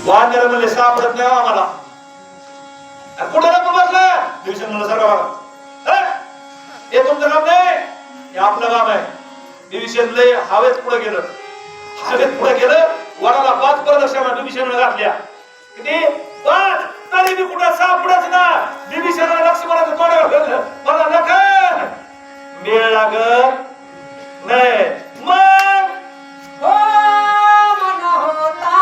वानर म्हणजे सापडत नाही आम्हाला. कुठे नको बसलं विभीषण म्हणलं सर्व हे तुमचं काम नाही, हे आपलं काम आहे. विभीषण लय हवेत पुढे गेलं, हवेत पुढे गेलं. वडाला 5 प्रदक्षिणा विभीषण घातल्या. किती 5, तरी मी कुठं सापडच ना. विभीषणाला लक्ष्मणाचं तोंडावर धरलं, मला नका मेळ लागत नाही. मग मन होता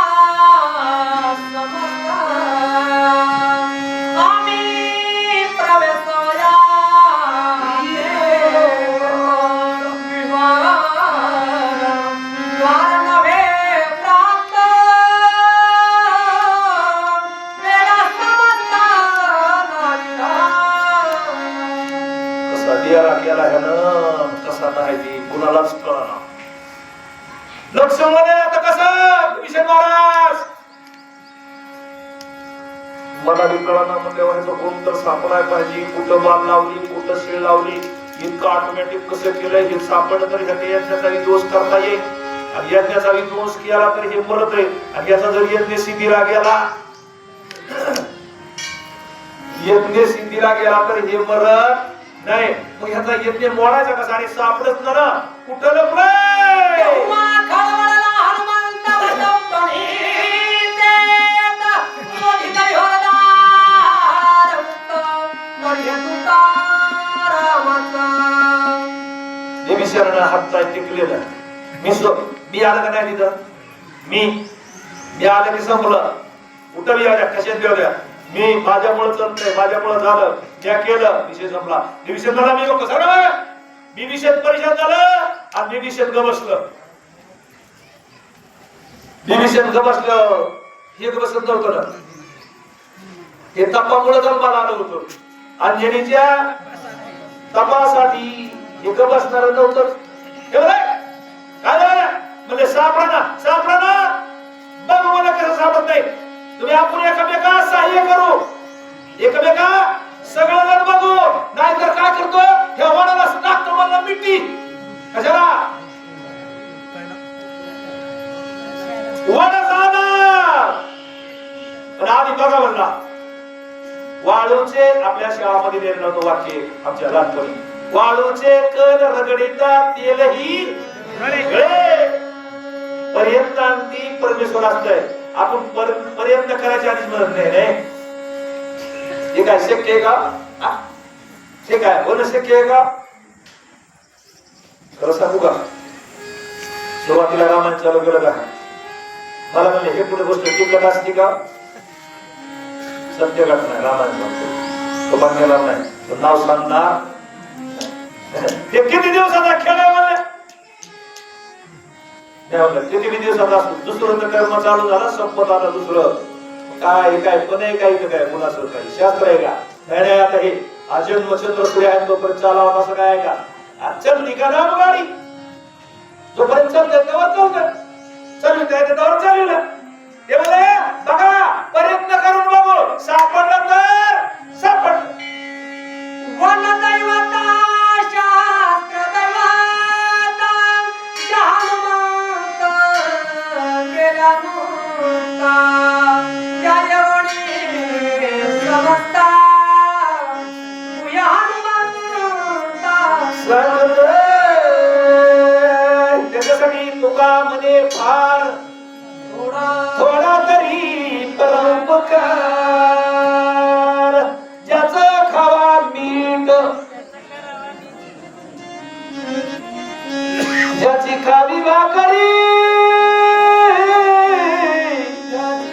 आम्ही प्रवेशोया द्वार नव्हे प्राप्त वेळा समजता कसा दियारा केला ह्यानं, कसा नाही ती कुणालाच कळना. लक्ष्मण म्हणे आता कसं विभीषण महाराज मला बी कळना. म्हणल्यावर कोण तर सापडाय पाहिजे. कुठं बाण लावली, कुठं शिळ लावली, इतकं ऑटोमॅटिक कसं केलंय हे सापडलं तरी ह्याचा यज्ञाचा दोष करता येईल. आणि यज्ञाचा दोष केला तरी हे मरत आहे. आणि याचा जर यज्ञ सिद्धीला गेला, यज्ञ सिद्धीला गेला तर हे मरत नाही. मग ह्याचा यज्ञ मोडायचा कसा? आणि सापडत ना कुठं लपलंय. विभीषणानं हात पाय टेकलेलं. मी आलं का नाही तिथं? मी आलं की संपलं. कुठं बी आल्या, कशात बी आल्या, मी माझ्यामुळे चालतंय, माझ्यामुळे झालं, त्या केलं, विषय संपला. विभीषण झाला मी लोक सगळं विभीषण परिषद झालं आणि विभीषण गबसलं. विभीषण गबसलं. हे गबसत नव्हतं ना, हे तपामुळे जन्माला आलं होतं. अंजनीच्या तपासाठी हे गबसणार नव्हतं. काय म्हणजे सापडा ना बघ मला कसं सापडत नाही. तुम्ही आपण एकमेका सहाय्य करू, एकमेका सगळं जण बघू. नाहीतर काय करतो, ह्या वडाला टाकतो मला मिट्टी. कशाला वड जाणार. पण आधी बघा म्हणला वाळूचे, आपल्या शाळामध्ये लिहिलं होतं वाक्य आमच्या लहानपणी, वाळूचे कण रगडीता तेलही पर्यंतांती परमेश्वर असतंय. आपण प्रयत्न करायच्या आधीच म्हणत नाही. हे काय शक्य आहे का? हे काय होणं शक्य आहे का? खरं सांगू का, सुरुवातीला रामायण चालू केलं का, मला म्हणले हे पुढे गोष्ट टिकत असते का? सत्य घटना आहे रामायण, तो मान्यला नाही. नाव सांगणार ते किती दिवसाचा खेळ आहे म्हणले. किती दिवसात असतो. दुसरं तर कर्म चालू झालं, संपत आलं दुसरं. काय काय पण आहे, काही काय कुणाचं काही शास्त्र आहे का? नाही. आता हे अजन्म चंद्र सूर्य आहे तोपर्यंत चालावं असं काय आहे का? चलती का ना गाडी, जोपर्यंत चालत तेव्हा चालतं, चालू आहे त्यावर चालवलं. ते म्हणे बघा प्रयत्न करून बघू, सापडलं तर सापडलं. वन दैवता शास्त्र दैवता हनुमंत गेला नव्हता त्यावेळी समजता भूया हनुमंता त्याच्यासाठी तुका मध्ये फार थोडा तरी परोपकार, ज्याचं खावा मीठ, ज्याची खावी भाकरी,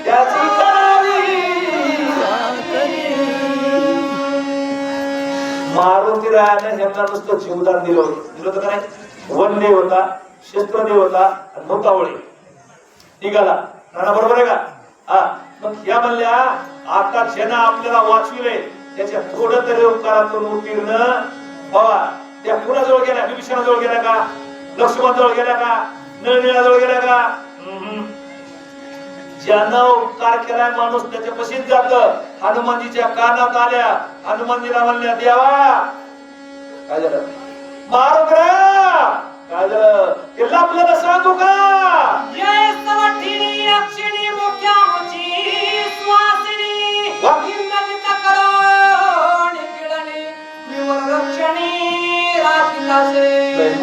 ज्याची खावी मारुतीरायाने ह्यांना नुसतं जीवदान दिलं होतं का नाही? वनदेव होता, शस्त्रदेव होता, भूतावळी निघाला. नाना बरोबर आहे का? हा, मग या म्हणल्या आता ज्यानं आपल्याला वाचविले त्याच्या थोडं तरी उपकारातून उत्तीर्ण व्हावा. त्या कुणाजवळ गेल्या? विभीषणाजवळ गेल्या का? लक्ष्मणाजवळ गेल्या का? नळनीळाजवळ गेल्या का? ज्यानं उपकार केलाय माणूस त्याच्या पशीच जात. हनुमानजीच्या कानात आल्या, हनुमानजीला म्हणल्या देवा काय झालं? मारुद्रा काय झालं? ते आपल्याला सांगू का? जय सवठिनी अक्षिणी मुख्यामुची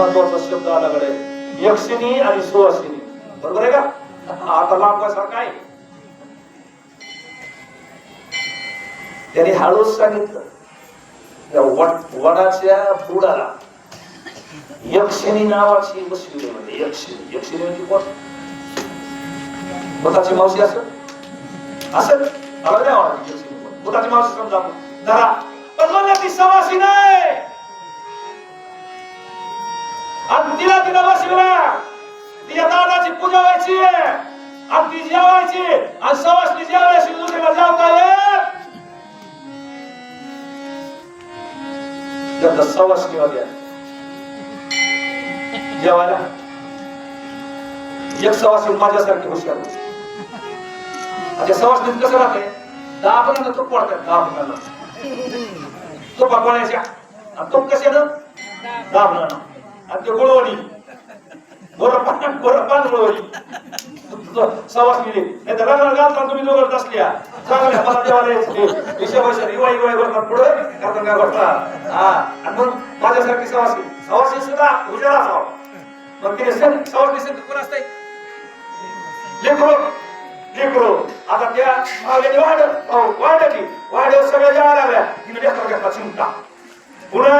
महत्वाचा शब्द आलाकडे यक्षिणी आणि सुवासिनी, बरोबर आहे का? आता लांबसारखा आहे. त्याने हळूच सांगितलं त्या वडाच्या बुडाला यक्षिणी नावाची बसविली म्हणजे यक्षिणी. यक्षिणी म्हणजे कोण? भूताची मावशी असेल मला नाही आवडत यक्षिणी कोण. भूताची मावशी समजा धरा, पण म्हणलं ती सवासी नाही. आणि तिला बसविला, तिच्या दादाची पूजा व्हायची आणि ती जेवायची आणि सवासनी जेवायची दुसरीला जेवता येत. सवासनी होत्या जेवायला. एक सवासनी माझ्यासारखी हुशार होती. त्या सवासनीत कसं राहते, दाबणाला तूप पडतात, दाबणाला तुपा कोणाच्या आणि तूप कशानं दाबणाला आणि ते गुळवणी गोरपान गुळवणी सवासनी नाही तर रगड घालता तुम्ही दोघं असल्या चांगल्या मला देवाला विषय रिवाई करतात पुढे करतात काय करतात. हा आणि मग माझ्यासारखी सवासी सुद्धा हुशार असावं. मग तिने सवासनी कोण असते लेकरो. आता त्या मागेने वाढली सगळ्या जेव्हा लागल्या तिने लेकरा घेतला चिमटा, पुन्हा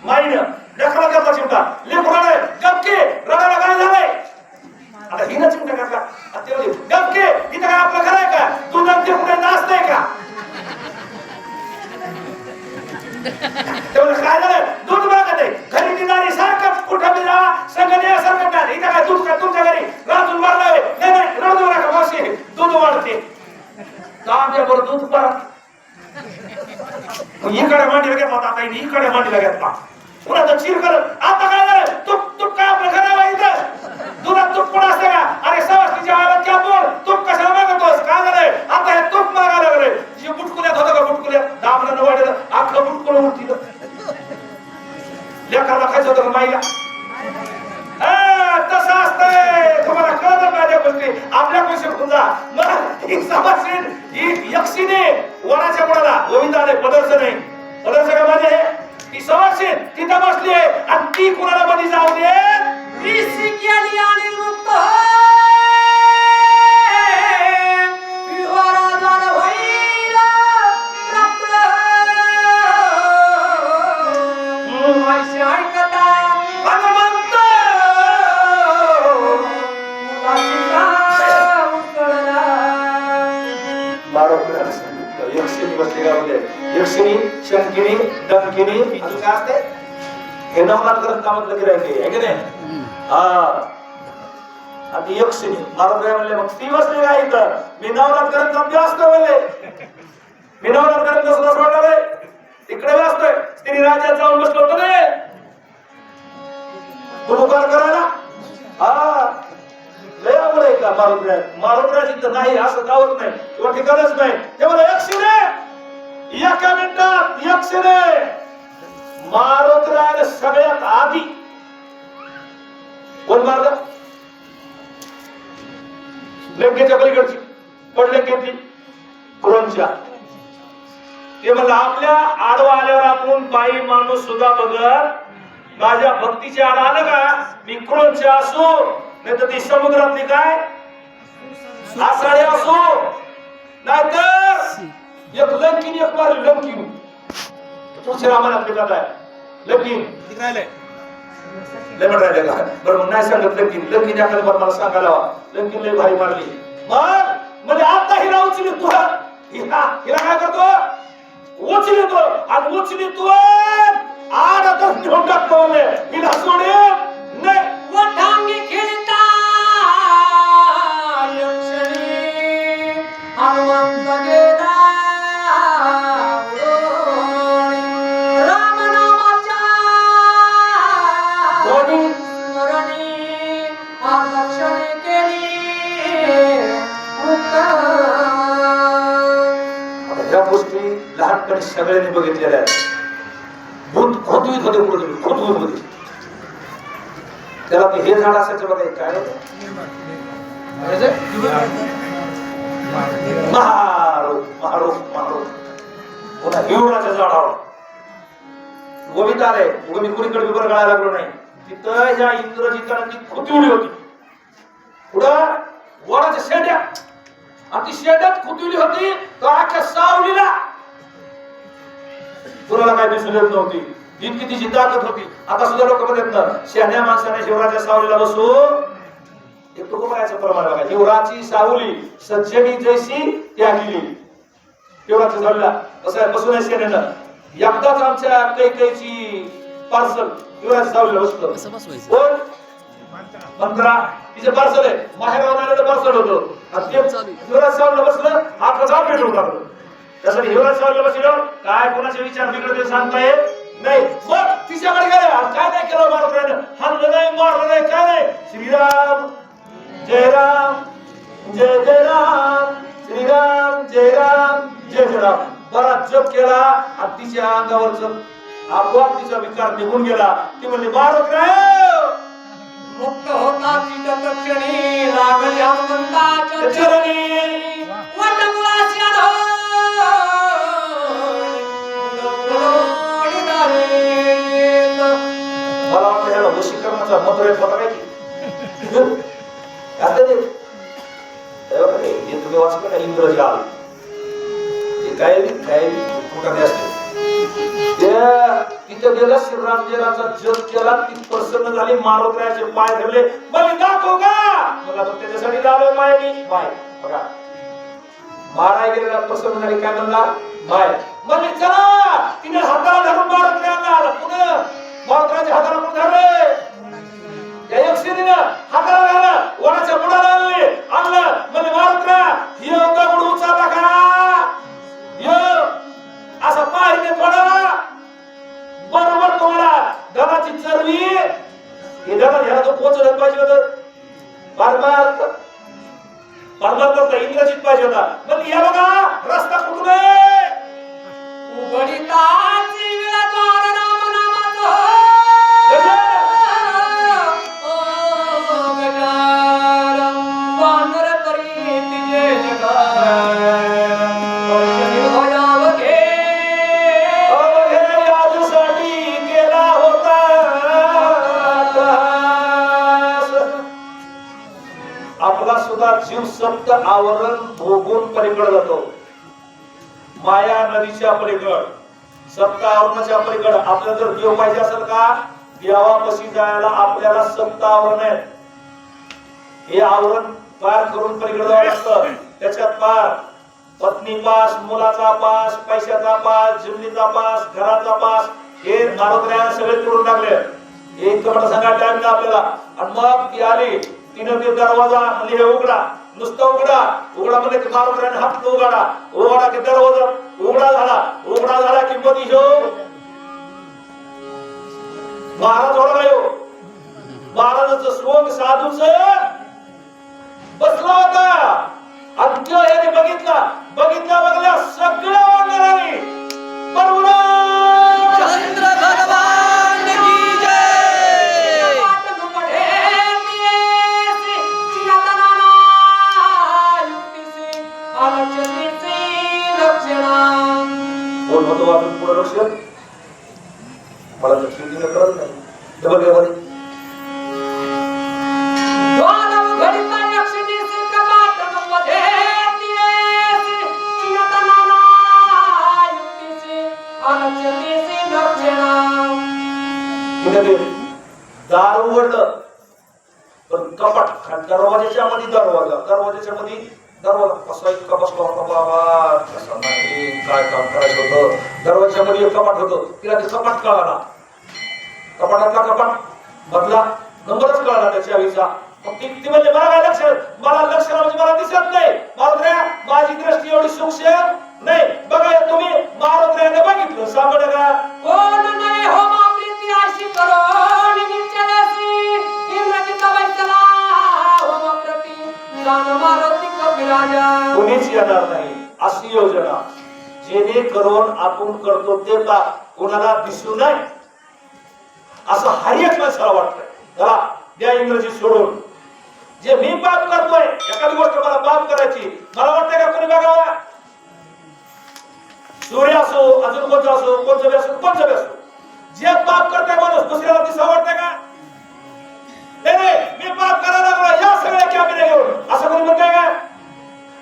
माईनं लेकरा घेतला चिमटा, लेकराने गपके रडायला काय झालंय. आता हिनं चिमटा घातला, ते म्हणजे गपके इथं काय आपलं घर आहे का, तू नंतर कुठे नाचतंय का. तेवढं काय झालं, दूध मागत आहे घरी देणारी सारखं कुठं बी जा संगण्यासारखं काय इथं काय दूध का तुमच्या घरी राजून वाढलाय. नाही राजू नका मावशी दूध वाढते आमच्याबरोबर दूध परत इकडे मांडीला घेतला आता इकडे मांडीला घेतला पुन्हा तर चिर करत. आता काय झालं, तूप काय आपलं घर आहे इथं दुधात तूप पण असते का. अरे सवासनीच्या आवाजात क्या बोल तूप कशाला मागतोस, काय झालंय आता हे तूप मागायला लागले. जे बुटकुल्यात होतं का बुटकुल्यात दाबलं वाढलं आपलं बुटकुल उठतील लेकराला खायचं होतं का माईला. तसं असतंय तुम्हाला कळलं माझ्या गोष्टी आपल्या गोष्टी शिकून जा. मग ही सवासीन ही यक्षिणी वनाच्या मुळाला गोविंदाने पदर्श नाही पदर्श का माझे ती सवासीन तिथं बसली आहे आणि ती कुणाला मध्ये जाऊ दे. ती शिकली आणि मुक्त यक्षिणी शंकिनी डंकिनी काय असते हे नवनाथ ग्रंथामधलं गिरायक आहे की नाही. आणि यक्षिणी मला काय म्हणले मग ती बसली काय इथं मी नवनाथ ग्रंथात असतो म्हणले मी नवनाथ ग्रंथ सुद्धा सोडणार तिकडे असतोय स्त्री राज्यात जाऊन बसलो होतो रे तू उपकार करायला. हा लय आवड आहे का मारुद्राज नाही असं गावत नाही किंवा ठिकाणच नाही. ते मला यक्षिणी एका मिनिटात यक्षिणी मारुद्राज सगळ्यात आधी कोण मारलं लंकेच्या पलीकडची पडले घेतली क्रोनच्या. ते म्हणलं आपल्या आडवा आल्यावर आपण बाई माणूस सुद्धा बघत माझ्या भक्तीच्या आड आलं का मी क्रोनच्या असो नाही तर ती समुद्रातली काय आषाढी असो नाहीतर एक लंकीन एक मारली लंकीन तुझ्या रामायणात लिहितात आहे लंकीन राहिले का बरोबर नाही सांगत लंकीन लंकीन एखादं बरं मला सांगायला लंकीन लय भारी मारली. मग म्हणजे आता हिला उचली तू हिला काय करतो उचलितो आणि उचलितो आडतच घेऊन टाकतो हिला सोडे नाही वठांगी खेळता यक्षिणी हनुमंत गेला राम नामाच्या स्मरणी आरक्षणे केली ह्या गोष्टी लहानपणी सगळ्यांनी बघितलेल्या आहेत. भूत खोदवीत होते पुढे खोदवीत होते त्याला ते हे झाड असायचं बघा काय पुन्हा हिवराच्या झाडावर गोविंद आले मी कुणीकडे बरं गळायला लागलो नाही तिथं ह्या इंद्रजिताने ती खुतिवली होती पुढं वराच्या शेंड्यात आणि ती शेंड्यात खुतिवली होती तर अख्ख्या सावलीला कुणाला काय दिसून येत नव्हती इतकी तिची ताकद होती. आता सुद्धा लोक म्हणतात ना शहाण्या माणसाने शिवराच्या सावलीला बसू एक तुकोबायाचं प्रमाण बघा. शिवराची सावली सज्जनी जैसी त्यागिली शिवराच्या सावलीला कसं आहे बसून आहे शेण्यानं एकदाच आमच्या कैकेयची पार्सल शिवराच्या सावलीला बसलं कोण मंत्रा तिचे पार्सल आहे माहेरावर आलेलं पार्सल होतं आणि ते शिवराज सावलीला बसलं आपलं गाव भेटून टाकलं. त्यासाठी हिवराज सावलीला बसलं काय कोणाचे विचार बिघडते सांगता येत नाही. मग तिच्याकडे गेले काय नाही केलं महाराजांनी हाणलं नाही मारलं नाही काय नाही श्रीराम जय राम जय जय राम श्रीराम जय राम जय जय राम बराच जप केला आणि तिच्या अंगावरच आपोआप तिचा विकार निघून गेला. ती म्हणली महाराज मुक्त होता चित्तक्षणी लागली हनुमंताच्या चरणी वटमुळाची आढळ मला वाटतं ह्याला वशीकरणाचा मंत्र येत होता काय की आता हे तुम्ही वाचलं का इंद्रजाल ते काय कुठे असते तिथं गेला श्रीरामजीराचा जप केला ती प्रसन्न झाली मारुतीचे पाय धरले मला दाखव का मला त्याच्यासाठी आलोय मायनी पाय बघा माराय गेलेला प्रसन्न झाली काय म्हणला पाय म्हणजे चला तिने हाताला धरून मारुती आणला पुन्हा मारुतीच्या हाताला कोण धरले त्या यक्षिणीने हाताला धरलं वनाच्या बुडाला आणलं म्हणजे मारुत्रा ही दगड उचलला का असा पाहिजे थोडा बरोबर तुम्हाला धनाची चरबी हे धन ह्याला तो पोचलं पाहिजे होतं परमार्थ इंग्रजीत पाहिजे होता पण या बघा रस्ता कुठून आहे उघडीताची विळाद्वार राम नामाचं गजानन वानर करी तिचे जगार सुद्धा जीव सप्त आवरण भोगून पलीकडे जातो. माया नदीच्या पलीकड सप्त आवरणाच्या पलीकड आपल्याला जर देव पाहिजे असेल का देवापाशी जायला आपल्याला सप्त आवरण आहे हे आवरण पार करून पलीकडे जावं लागतं. त्याच्यात पार पत्नी पास मुलाचा पास पैशाचा पास जमिनीचा पास घराचा पास हे मारुत्र्याने सगळे तोडून टाकले. एक कपडा सांगा टाइम आपल्याला आणि मग ती आली तिनं ते दरवाजा म्हणजे हे उघडा नुसतं उघडा म्हणजे मारुतीने हात उघडा की दरवाजा उघडा झाला की मध्ये ह्यो महाराज ओळखला ह्यो महाराजाचं सोंग साधूच बसला होता आणि त्यो याने बघितल्या सगळ्या वानरांनी चंद्र भगवान की जय कोण होतो आपण पुढे लक्ष मला तर शिवजीने कळत नाही डबल व्यवहारी दार उघडलं पण कपाट दरवाजाच्या मध्ये दरवाजा कसा इतका बसला होता बाबा कसा नाही काय काम करायचं होतं. दरवाजाच्या मध्ये एक कपाट होतं तिला ते कपाट कळाला कपाटातला कपाट मधला नंबरच कळाला त्या चावीचा. ती म्हणजे मला लक्ष म्हणजे मला दिसत नाही मारुत्र्या माझी दृष्टी एवढी सूक्ष्म नाही बघा तुम्ही मारुत्र्याने बघितलं सापड का कोण नाही हो माप्रीती अशी करून निचलेसी इंद्रजिता बैसला हो माप्रीती जान मारुती कपिराजा कोणीच येणार नाही अशी योजना जेणेकरून आपण करतो ते का कोणाला दिसू नये असं हर एक माणसाला वाटतंय. चला द्या इंग्रजी सोडून जे मी पाप करतोय एखादी गोष्ट मला पाप करायची मला वाटतंय का कोणी बघावा सूर्य असो अजून कोणतं असो कोणचं असो जे पाप करताय माणूस दुसऱ्याला दिसा वाटतंय का मी पाप करायला लागलो या सगळ्या कॅमेरे घेऊन असं कोणी म्हणताय का?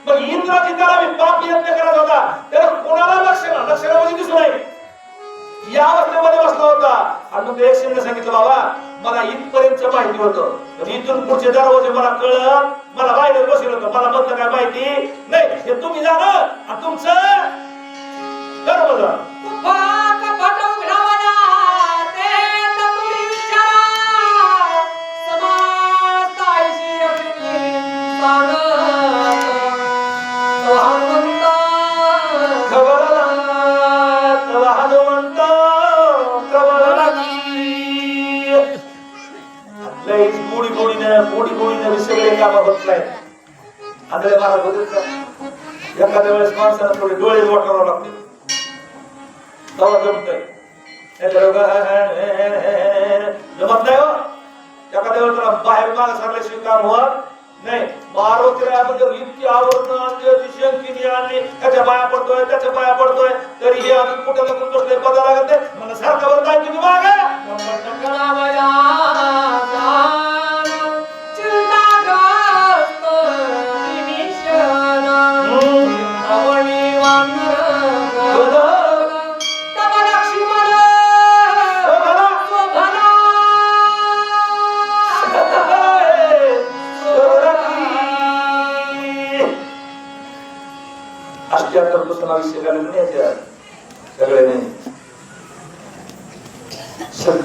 मग इंद्राजी त्याला मी पाप यत्न करत होता त्याला कोणाला लक्षणामध्ये दिसू नये या अवस्थेमध्ये बसला होता आणि मग एकशेने सांगितलं बाबा मला इथपर्यंत माहिती होतं पण इथून पुढचे दरवाजे मला कळलं मला बाहेर बसलं होतं मला मधलं काय माहिती नाही हे तुम्ही जाणं आणि तुमचं गर्व जा सगळे काम होत नाही आंधळे महाराज होते का एखाद्या वेळेस माणसाला थोडे डोळे वाटावं लागते तेव्हा जमतंय जमत नाही हो एखाद्या वेळेस त्याला बाहेर माग सरल्याशिवाय काम होत नाही मारुतीला म्हणजे इतकी आवडणं आणली शंकीनी आणली त्याच्या पाया पडतोय त्याच्या पाया पडतोय तरी हे अजून कुठं लगून बसले पदा लागत नाही मला सारखं काय तुम्ही मागे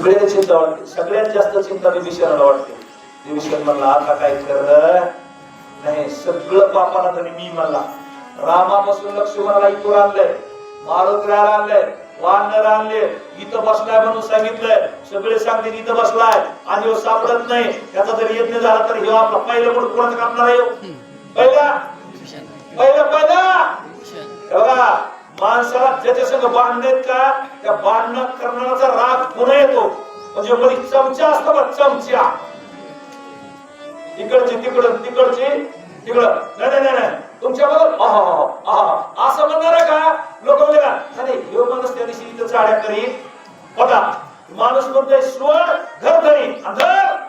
सगळ्यात चिंता वाटते सगळ्यात जास्त चिंता विभीषणाला वाटते विभीषण म्हणला आता काय करलं नाही सगळं पापाला तरी मी म्हणला रामापासून लक्ष्मणाला इथून आणलंय मारुतीला आणलंय वानर आणले इथं बसलाय म्हणून सांगितलंय सगळे सांगते इथं बसलाय आणि ह्यो सापडत नाही त्याचा जर यज्ञ झाला तर ह्यो आपला पहिलं म्हणून कोणाचं कापणार आहे पहिला बघा माणसाला ज्याच्या संग भांडणेत का त्या भांडण करणारा राग पुन्हा येतो म्हणजे मध्ये चमचा असतो बघ चमचा इकडची तिकडं तिकडची तिकडं नाही नाही नाही तुमच्याबरोबर असं म्हणणार का लोक म्हणजे का नाही ह्यो माणूस त्या दिवशी इथं चाड्या करी बघा माणूस म्हणतोय सोड घर धरी घर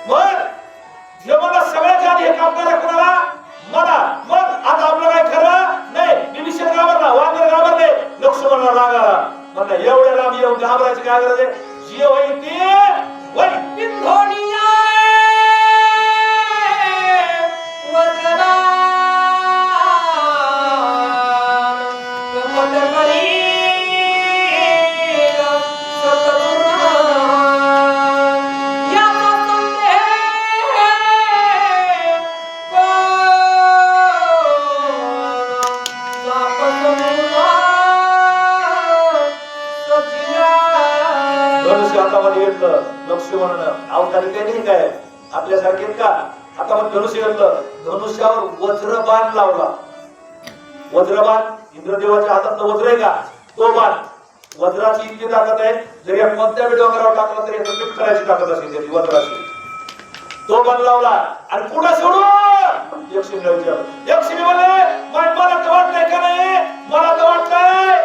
मग हे मला सगळ्यात आधी हे कापणारा कोणाला मला मग आता आपलं काय खरं नाही विभीषण घाबरला वानर घाबरले लक्ष्मणला राग आला म्हणलं एवढ्या लांब येऊन घाबरायची काय गरज आहे जे होईल ते होईल लक्ष्मण अवतारी काही नाही काय आपल्यासारखे का आता मग धनुष्य घेतलं धनुष्यावर वज्रबाण लावला वज्रबाण इंद्रदेवाच्या हातात वज्र आहे का तो बाण वज्राची इतकी ताकद आहे जरी या कोणत्या डोंगरावर टाकला तरी याचं पीठ करायची ताकद असेल त्याची वज्राची तो बाण लावला आणि पुढे सोडून यक्षिणीला विचारलं यक्षिणी म्हणले मला तर वाटतंय का नाही मला तर वाटतंय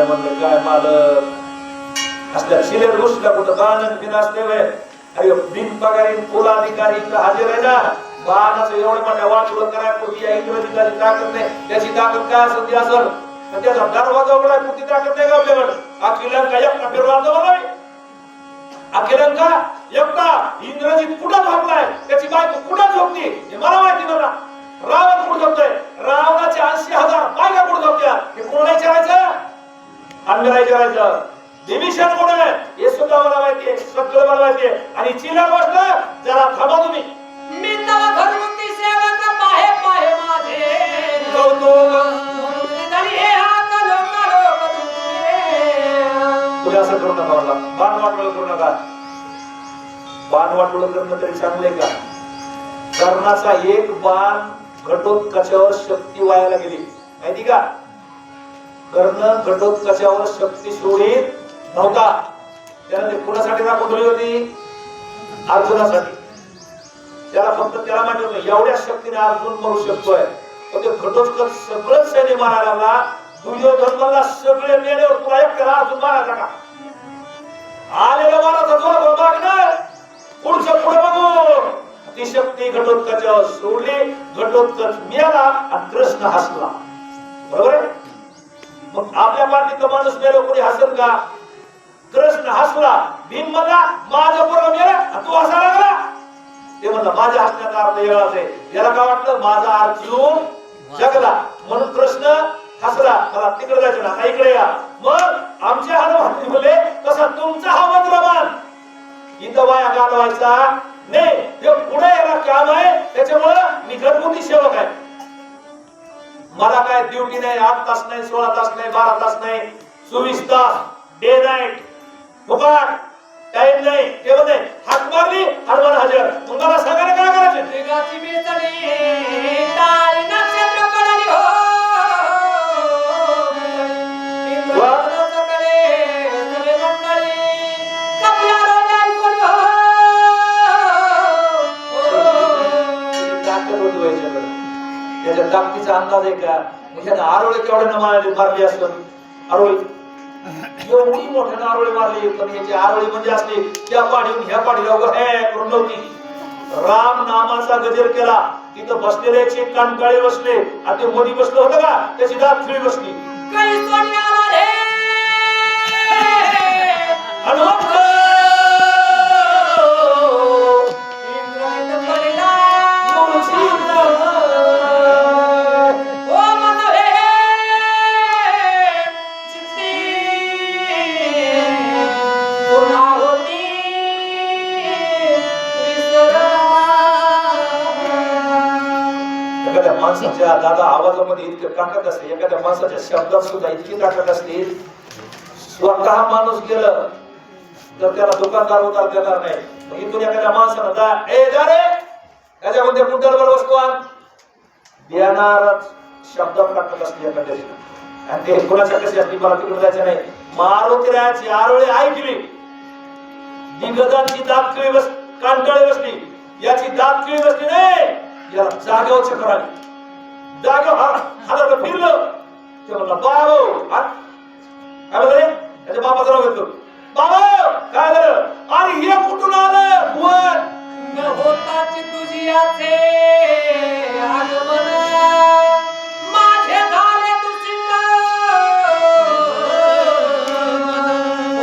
म्हणले काय मालक असल्या शिलेर गोष्टीला कुठं बाण बिन असते अरे बिन पगारी कुलाधिकारी हजर आहे ना बाणाचं एवढं मोठ्या वाटलं करायपुरती या इंग्रजीची ताकद नाही त्याची ताकद काय असेल ती असेल तर त्याचा दरवाजा उघडाय पुरती ताकद नाही का आपल्याकडे अखिलंका एकटा फिरवा नाही अखिलंका एकटा इंग्रजीत कुठं झोपलाय त्याची बायको कुठं झोपती हे मला माहिती मला रावण कुठं झोपतोय रावणाचे 80,000 बायका कुठं झोपत्या हे कोणाला विचारायचं आम्ही विचारायचं विभीषण कोण आहे हे सुद्धा मला माहितीये सगळं मला माहितीये आणि चिल्लर गोष्ट जरा थांबा तुम्ही मी तव घरगुती सेवक पाहे पाहे माझे कौतुक हे हात लोक तुम्ही असं करू नका मला बाण वाटोळ करू नका बाण वाटोळ करणं तरी चांगले का कर्णाचा एक बाण घटोत्कचावर शक्ती वायाला गेली माहिती का कर्ण घटोत्कचावर शक्ती सोडित नव्हता त्याने ते कुणासाठी राखून ठेवली होती अर्जुनासाठी. त्याला फक्त त्याला माहिती होतं एवढ्या शक्तीने अर्जुन मरू शकतोय, पण ते घटोत्कच सगळं सैन्य मारायला लागला. दुर्योधन म्हणला सगळे मेल्यावर तुला एकट्याला अर्जुन मारायचा का? आलेला मारायचा जोर मागणं पुढचं पुढे बघू. ती शक्ती घटोत्कचावर सोडली, घटोत्कच मेला आणि कृष्ण हसला. बरोबर आहे? मग आपल्या पाठीतला माणूस मेलो कोणी हसेल का? कृष्ण हसला. भीम म्हणला माझं पोरग मेलं आणि तू हसायला लागला. ते म्हणलं माझ्या हसण्याचा अर्थ वेगळाच आहे. याला काय वाटलं माझा अर्जुन जगला म्हणून कृष्ण हसला. मला तिकडे जायचं ना, इकडे या. मग आमचे हनुमान बोलले कसा तुमचा हा वज्रमान इथं वाया घालवायचा नाही, हे पुढे याला काम आहे, त्याच्यामुळं मी घरगुती सेवक आहे. मला काय ड्युटी नाही, 8 तास नाही, 16 तास नाही, 12 तास नाही, 24 तास डे नाईट फुकाट टाइम नाही, केवळ नाही. हात मारली हनुमान हजर. मग मला सांगायला काय करायचं? वेगाची मिळतली तारी नक्षत्र पडली हो, इंद्रधनुष्याकडे सगळे मंडळी कपल्यावर जाई कोणी हो. ताकद होती व्हायच्याकडे, त्याच्या ताकदीचा अंदाज आहे का? ह्यानं आरोळी केवढ्यानं मारली असत? आरोळी एवढी मोठ्यानं आरोळी मारली, पण याची आरोळी म्हणजे असली त्या पाडीहून ह्या पाडीला करून नव्हती. राम नामाचा गजर केला, तिथं बसलेले एक कानकाळे बसले आणि ते मोदी बसलं होतं का, त्याची दात खिळी बसली. काही सोनी आला रे हनुमंत इंद्रजित पडला मूर्छित. ओ मन रे चित्ती पुन्हा होती विसरला. एखाद्या माणसाच्या दादा आवाजामध्ये इतकी ताकद असते, एखाद्या माणसाच्या शब्दात सुद्धा इतकी ताकद असते. स्वतः माणूस गेलं तर त्याला दुकानदार उतार देणार नाही. मग इथून एखाद्या माणसानं जा रे त्याच्यामध्ये कुंटलभर वस्तू आण, देणारच. शब्दात ताकद असते एखाद्याची. आणि ते कोणाच्या कशी असली मला तिकडे जायचं नाही. मारुतीरायाची आरोळी ऐकली, दिग्गजांची दात खिळी बस कानकाळी बसली, याची दात खिळी बसली नाही. याला जागेवर चक्कर आली, जागेवर हातात फिरलं. ते म्हणलं बाबा काय बोलले, त्याच्या बाबाचं नाव घेतो. बाबा काय झालं? अरे हे कुठून आलं? भुवन न होताची तुझियाचे आगमन माझे झाले दूषित.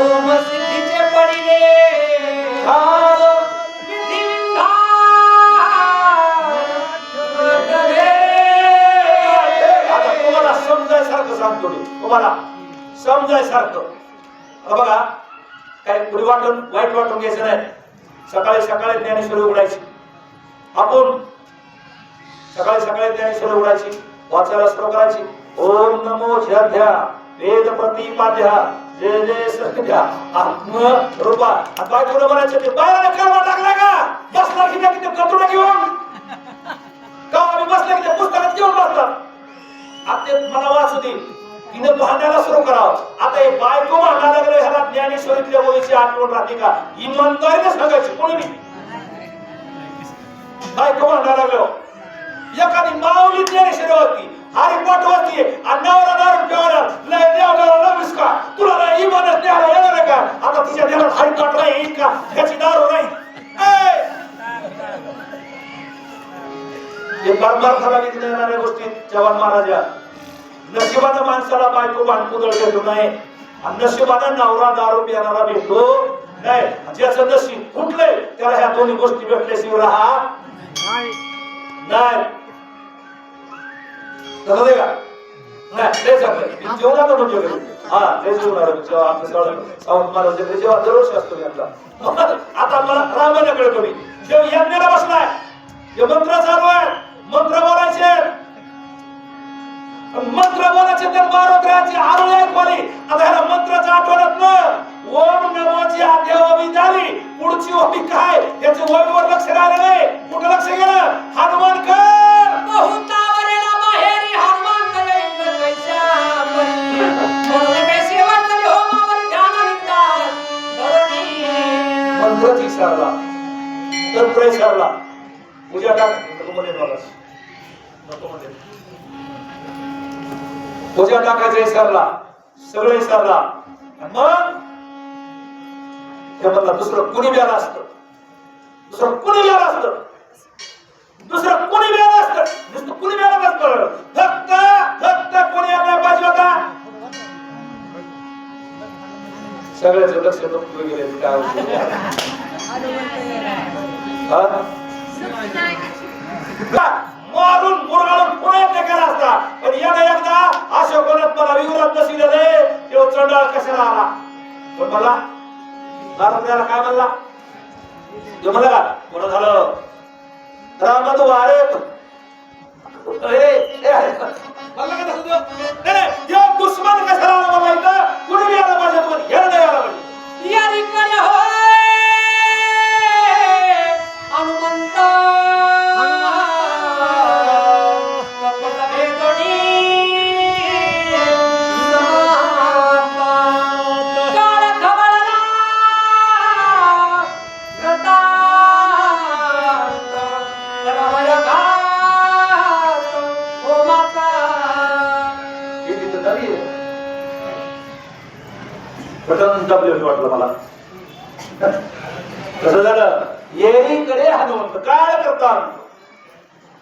ओम सिद्धीचे पडिले विधी विधान रे. आता तुम्हाला समजायसारखं सांगतो मी, तुम्हाला समजायसारखं. बघा काय पुढे वाईट वाटून घ्यायचं नाही. सकाळी सकाळी ज्ञानेश्वरी उघडायची, आपण सकाळी सकाळी ज्ञानेश्वरी उघडायची, वाचायला सुरू करायची. ओम नमो ध्या वेद प्रतिपाद्या जय जय सत्या आत्म रूपा. आणि बायकोला म्हणायचं ते बायला कर्मा टाकला का? बसला की किती कतुडा घेऊन का आम्ही बसला की पुस्तकात घेऊन बसतात. आता ते मला वाचू दे, तिने भांडायला सुरू करावं. आता हे बायको भांडायला लागले, ह्याला ज्ञानेश्वरीतल्या ओळीची आठवण राहते का? इमानदारीने सांगायची कोणी बायको भांडायला लागलो. एखादी माऊली ज्ञानेश्वरी होती, हरिपाठ होती आणि नवरा दारू प्यायला लय देवला विस्का तुला नाही इमानच द्यायला येणार का? आता तिच्या देवात हरिपाठ नाही येईल का? ह्याची दारू नाही. हे परमार्थाला विघ्न येणाऱ्या गोष्टी जवान महाराजा. नशिबानं माणसाला बायको भांडकुदळ भेटू नये आणि नशिबानं नवरा दारू पिणारा भेटतो नाही. ज्याचं नशीब कुठलंय त्याला ह्या दोन्ही गोष्टी भेटल्याशिवाय राहा नाही. तसं नाही का? नाही ते सांगलं जेवणाला म्हणजे हा ते जेवणार जेव्हा आमचं सावंत महाराज जेव्हा दरवर्षी असतो यांचा. आता मला रामायणाकडे तुम्ही जेव्हा यज्ञाला बसलाय, हे मंत्र चालू आहे, मंत्र बोलायचे, मंत्र बोलायचे तर मारुतीची आरोळी ऐकवली. आता ह्याला मंत्राचं आठवणत ना. ओम नमोची आधी ओवी झाली, पुढची ओवी काय याचं ओवीवर लक्ष राहिलं नाही. कुठं लक्ष गेलं? हनुमान कर बहुतावरेला बाहेरी हनुमान करे इंद्रजैसा परी. म्हणून काही सेवा झाली हो मावर ध्यान निघतात धरणी. मंत्रच विसरला. विसरला. पूजा टाक नको म्हणे मला, नको म्हणे. पूजा टाकायचं विसरला, सगळं विसरला. मग ते म्हणला दुसरं कुणी बी आलं असतं, दुसरं कुणी बी आलं असतं, दुसरं कुणी बी आलं असतं, नुसतं कुणी बी आलं असतं, फक्त फक्त कोणी आला पाहिजे होता. सगळ्याचं लक्ष नको गेले काय मारून मुरगाळून पुण्यात केला असता. पण याला एकदा अशोकनाथ मला विरोधात नशी दिले तेव्हा चंडाळ कशाला आला. पण मला महाराजाला काय म्हणला, तो म्हणला का कोण झालं राम तू अरे म्हणलं का तसं देव दुश्मन कशाला आला मला इथं, कुणी बी आला पाहिजे तुम्हाला हे नाही आला पाहिजे. यारी कडे होय हनुमंत कपट भेदोडी काळ खवळला व्रतांत करावया घात ओ माता. हे तिथं नवी आहे. बटन दबले वाटलं मला. कसं झालं, येरीकडे हनुमंत काळ करता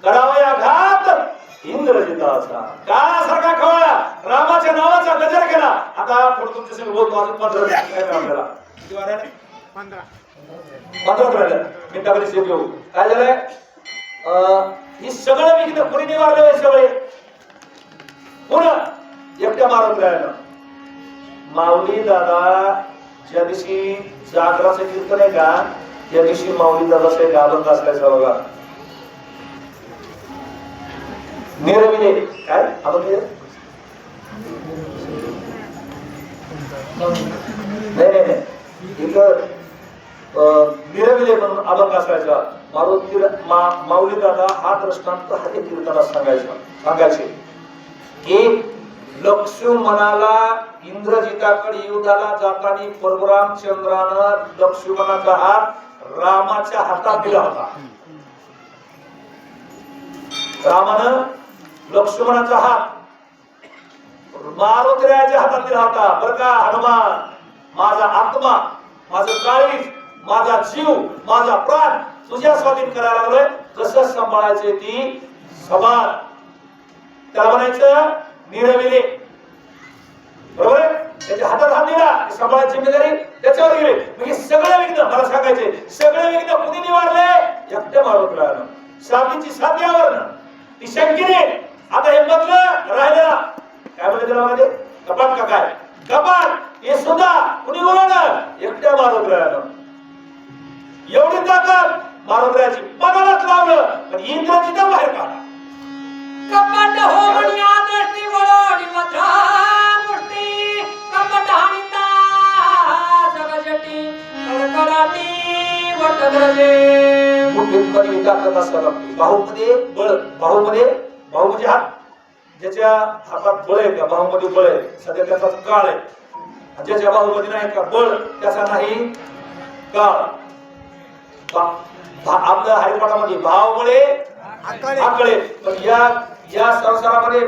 करावया घात इंद्रजिताचा. काळासारखा खवळला, रामाच्या नावाचा गजर केला. आता पुढे तुमच्या सगळं बोलतो, अजून 15 काय आपल्याला किती वाऱ्या 15 राहिल्या मिनिटाकडे शेत घेऊ. काय झालंय, ही सगळं विघ्न कोणी निवारले सगळे, पुन्हा एकट्या मारून राहिलं. माऊली दादा ज्या दिवशी जागराचं कीर्तन आहे का, त्या दिवशी माऊली दादाचं एक अभंग असायचा बघा. निरविले काय अभंग, नाही नाही नाही इथं निरविले म्हणून अभंग असायचा. माऊली दादा हा दृष्टांत हरी कीर्तनात सांगायचे. एक लक्ष्मणाला इंद्रजिताकडे युद्धाला जाताना परशुरामचंद्रानं लक्ष्मणाचा हात रामाच्या हातात दिला होता. रामानं लक्ष्मणाचा हात मारुतीच्या हातात दिला होता. बरं का हनुमान, माझा आत्मा, माझं काळीज, माझा जीव, माझा प्राण तुझ्या स्वाधीन करायला लागलोय, कसं सांभाळायचे ती सांभाळ. त्याला म्हणायचं निरविले, बरोबर आहे. त्याच्या हातात हात दिला, सांभाळायची जिम्मेदारी त्याच्यावर गेली. म्हणजे सगळे विघ्न मला सांगायचे, सगळे विघ्न कुणी निवारले, एकट्या मारुतीला. साधीची साध्यावर ती शंकीने. आता हे मधलं राहिलं काय म्हणते त्याला मध्ये कपाट का काय, कपाट हे सुद्धा कुणी बोलवलं, एकट्या मारुतीला. एवढी ताकद मारुतीची पदालाच लावलं, पण इंद्रजिता बाहेर काढा. कपट होवणी आदष्टी वळोडी मध्रा मुष्टी कपट हाणिता जगजटी कडकडाटी वटगरजे. मुठीत मध्ये ताकद असायला लागते. बाहुमध्ये बळ, बाहुमध्ये बाहू म्हणजे हात, ज्याच्या हातात बळ आहे का बाहुमध्ये बळ आहे, सध्या त्याचा काळ आहे. ज्याच्या बाहुमध्ये नाही का बळ, त्याचा नाही काळ. आपल्या हरिपाठामध्ये भावमुळे आकळे. पण या संसारामध्ये